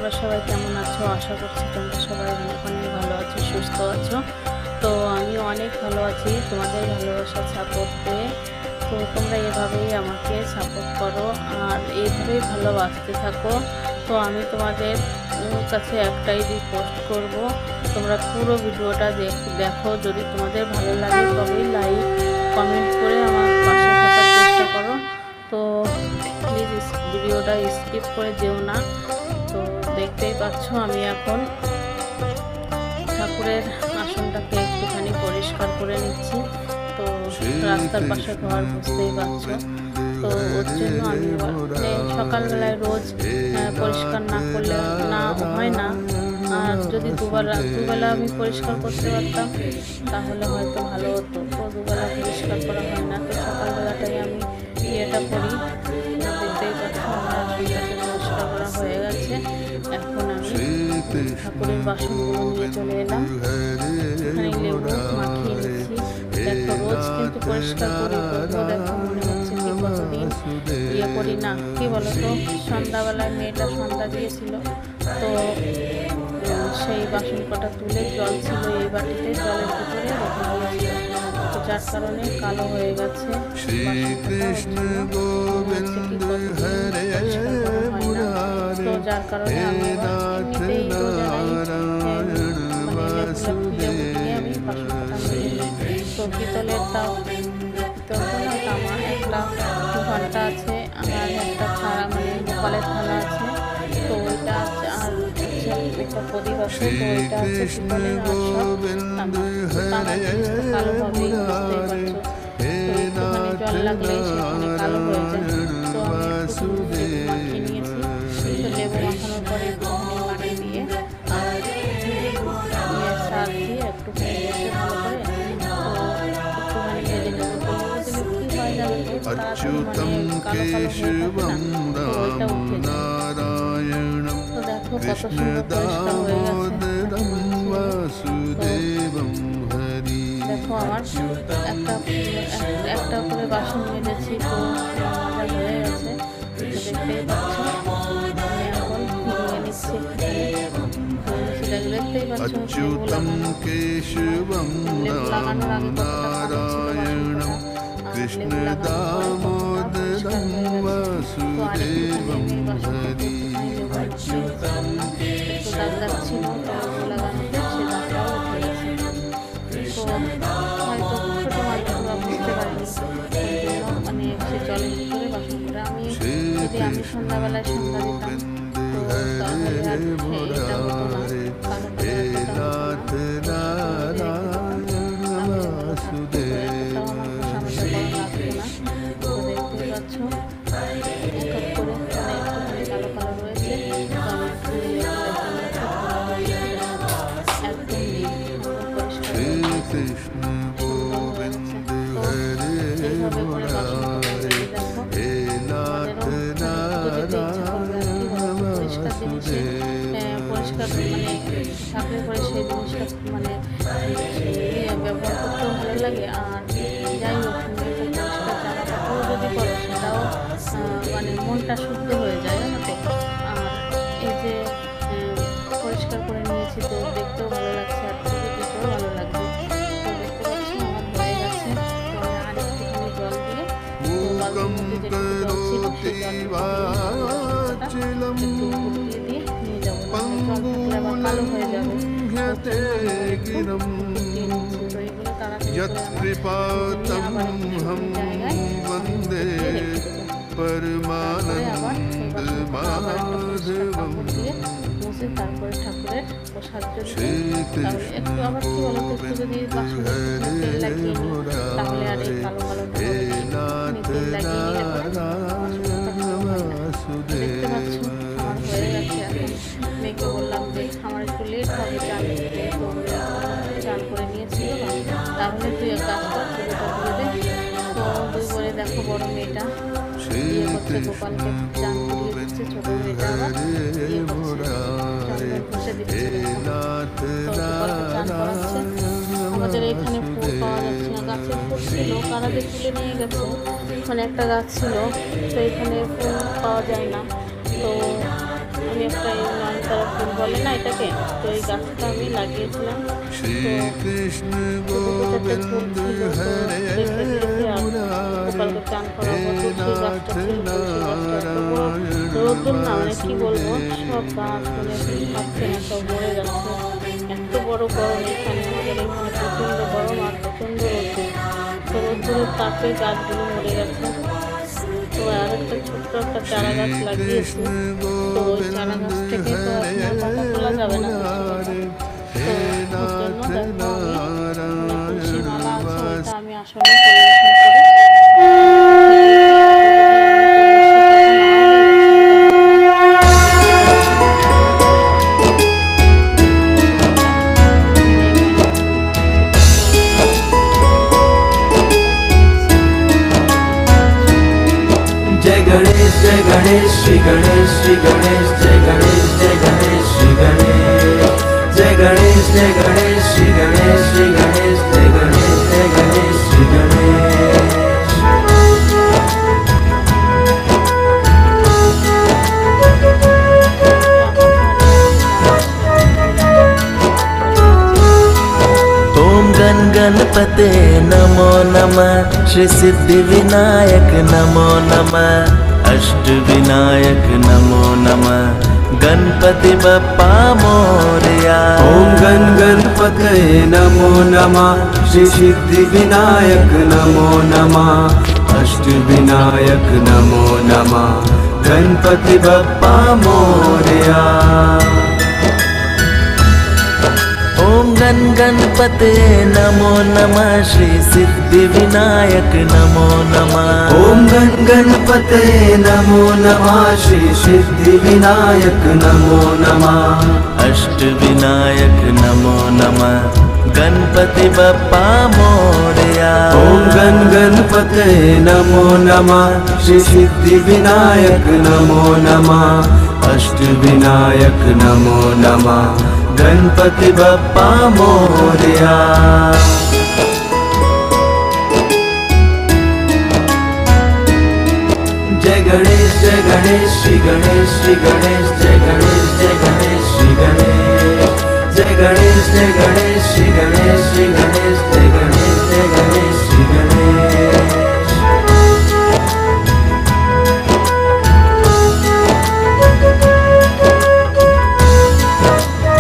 তোমরা সবাই কেমন আছো? আশা করছি তোমরা সবাই অনেক অনেক ভালো আছো, সুস্থ আছো। তো আমি অনেক ভালো আছি তোমাদের ভালোবাসার সাপোর্ট পেয়ে। তো তোমরা এভাবেই আমাকে সাপোর্ট করো আর এইভাবেই ভালোবাসতে থাকো। তো আমি তোমাদের কাছে একটাই রিকোয়েস্ট করব, তোমরা পুরো ভিডিওটা দেখো। যদি তোমাদের ভালো লাগে তবেই লাইক কমেন্ট করে আমার পাশে থাকার চেষ্টা করো। তো প্লিজ ভিডিওটা স্কিপ করে যেও না। তো দেখতেই পাচ্ছ আমি এখন ঠাকুরের আসনটাকে একটুখানি পরিষ্কার করে নিচ্ছি। তো রাস্তার পাশে ঘর, বুঝতেই পারছো। তো ওর জন্য আমি সকালবেলায় রোজ পরিষ্কার না করলে না হয় না। আর যদি দুবেলা আমি পরিষ্কার করতে পারতাম তাহলে হয়তো ভালো হতো। তো দুবেলা পরিষ্কার করা হয় না, তো সকালবেলাটাই আমি ইয়েটা করি। দেখতেই পাচ্ছ আমার আসনটাকে পরিষ্কার করা হয়ে গেছে। এখন আমি ঠাকুরের বাসনগুলো নিয়ে চলে এলাম। এখানে লেবু মাখিয়ে নিচ্ছি। দেখো রোজ কিন্তু পরিষ্কার করি, তবুও দেখো মনে হচ্ছে কি কতদিন ইয়ে করি না। কি বলো তো, সন্ধ্যাবেলায় মেয়েটা সন্ধ্যা দিয়েছিল, তো সেই বাসন কটা তুলে জল ছিল এই বাটিতে, জলের ভিতরে রেখে দিয়েছিল, তো যার কারণে কালো হয়ে গেছে। তো যার কারণে আমি এমনিতেই আমি বাসন কটা মেলে নিই। তো পিতলের তামা একটা ঘন্টা আছে, আমার একটা থালা গোপালের থালা আছে, তো ওইটা আছে। আর একটা প্রদীপ আছে, তো ওইটা আছে পিতলের। আর সব তামার জিনিসটা কালো হবেই, বুঝতেই পারছো। তো একটুখানি জল লাগলেই সেখানে কালো হয়ে যায়। তো আমি একটু লেবু মাখিয়ে নিয়েছি। তো লেবু মাখানোর পরে একটুখানি পানি দিয়ে আর সার দিয়ে একটুখানি ভেজে ভালো করে একটুখানি ভেজে নেবো। তো কি হয় জানো তো, তাড়াতাড়ি কালো কালো হয়ে থাকে না, তো ওইটা উঠে যায়। তো দেখো কত সুন্দর পরিষ্কার হয়ে গেছে। দেখো আমার একটা করে বাসন মেজেছি, তো মজা হয়ে গেছে। তো দেখতেই পাচ্ছ আমি এখন ধুয়ে নিচ্ছি। দেখতেই পাচ্ছ লেবু লাগানোর আগে কতটা কালো ছিল বাসনটা, আর লেবু লাগানোর পরে কতটা পরিষ্কার হয়ে গেছে। তো আরেকটুখানি আমি বাসনটা একটু দাগ দাগ ছিল, তো লেবু লাগানোতে সে দাগটাও উঠে গেছে। তো হয়তো ছোটো মানুষরা বুঝতে পারেনি, মানে সে জলের ভিতরে বাসন করে। যদি আমি সন্ধ্যাবেলায় সন্ধ্যা দিতাম তো তাহলে আর এটা হতো না, কালো এতটাও আমার ঘষামাজা করা লাগতো না। তো দেখতেই পাচ্ছ এক এক করে একটুখানি কালো কালো রয়েছে। তো আমি একদম নেই, পরিষ্কার এইভাবে করে বাসনগুলো মেজে দেখো। পরিষ্কার জিনিসে পরিষ্কার থাকলে পরে সেই জিনিসটা ব্যবহার করতেও ভালো লাগে। আর যাই হোক, পরিষ্কার জামা কাপড় যদি করো সেটাও মনটা শুদ্ধ হয়ে যায়, জানো তো। আর এই যে পরিষ্কার করে নিয়েছি, তো দেখতেও ভালো লাগছে আর ছবি দিতেও ভালো লাগছে। তো দেখতে পাচ্ছি আমার হয়ে গেছে। তো আমি আর একটুখানি জল দিয়ে বালতির মধ্যে যেটুকু জল ছিল সেই জলটা একটু ফুটিয়ে দিয়ে নিয়ে যাবো, জল থাকলে আবার কালো হয়ে যাবে। তো এগুলো তাড়াতাড়ি তারপরে ঠাকুরের প্রসাদ তাহলে একটু আবার কি বলতো, একটু যদি বাসন তেল লাগিয়ে নিই তাহলে আর এই কালো কালোটা তেল লাগিয়ে নিলে দেখতে পাচ্ছ আমার হয়ে গেছে। এখন মেয়েকে বললাম যে আমার একটু লেট হবে চান করতে, তো চান করে নিয়েছিল, তাহলে তুই এক কাজ কর পুজোটা দিয়ে দে। তো দুই বলে দেখো বড় মেয়েটা ইয়ে করছে, গোপালকে চান করিয়ে দিচ্ছে, ছোট মেয়েটা আবার ইয়ে করছে, চন্দন ঘষে দিচ্ছে। তো গোপালকে চান করাচ্ছে। আমাদের এখানে ফুল পাওয়া যাচ্ছে না, গাছের ফুল ছিল, কারা যে তুলে নিয়ে গেছে। ওখানে একটা গাছ ছিল, তো এখানে ফুল পাওয়া যায় না। তো আমি একটা এই নয়নতারা ফুল বলে না এটাকে, তো এই গাছটা আমি লাগিয়েছিলাম। তো চারটে ফুল ছিল, তো রেখে দিয়েছি। আর গোপালকে চান করাবো, তুলসী গাছটা ছিল, তুলসী গাছটা এত বড় রোদ্দুর না, মানে কি বলবো, সব গাছ মানে থাকছে না, সব মরে যাচ্ছে। এত বড় গরম এখানে, আমাদের এখানে প্রচণ্ড গরম আর প্রচণ্ড রোদ্দুর। তো রোদ্দুরের তাপে গাছগুলো মরে গেছে। তো আর একটা ছোট্ট একটা চারা গাছ লাগিয়েছি। তো ওই চারা গাছটাকে তো এখন পাতা তোলা যাবে না, তো ওর জন্য দেখো আমি তুলসী মালা আছে, ওইটা আমি আসলে পরিবেশন করে जय गणेश श्री गणेश श्री गणेश जय गणेश जय गणेश श्री गणेश जय गणेश जय गणेश श्री गणेश श्री गणेश जय गणेश जय गणेश श्री गणेश। ओम गण गणपते नमो नमः श्री सिद्धि विनायक नमो नमः अष्ट विनायक नमो नमः गणपति बप्पा मोरया। ओम गण गणपते नमो नमः श्री सिद्धि विनायक नमो नमः अष्ट विनायक नमो नमः गणपति बप्पा मोरया। ओम गण गणपते नमो नमः श्री सिद्धि विनायक नमो नमः। ओम गण गणपते नमो नमः श्री सिद्धि विनायक नमो नमः अष्ट विनायक नमो नमः गणपति बप्पा मोरया। ओम गण गणपते नमो नमः श्री सिद्धि विनायक नमो नमः अष्ट विनायक नमो नमः गणपति बप्पा मोरया। जय गणेश श्री गणेश श्री गणेश जय गणेश जय गणेश श्री गणेश जय गणेश श्री गणेश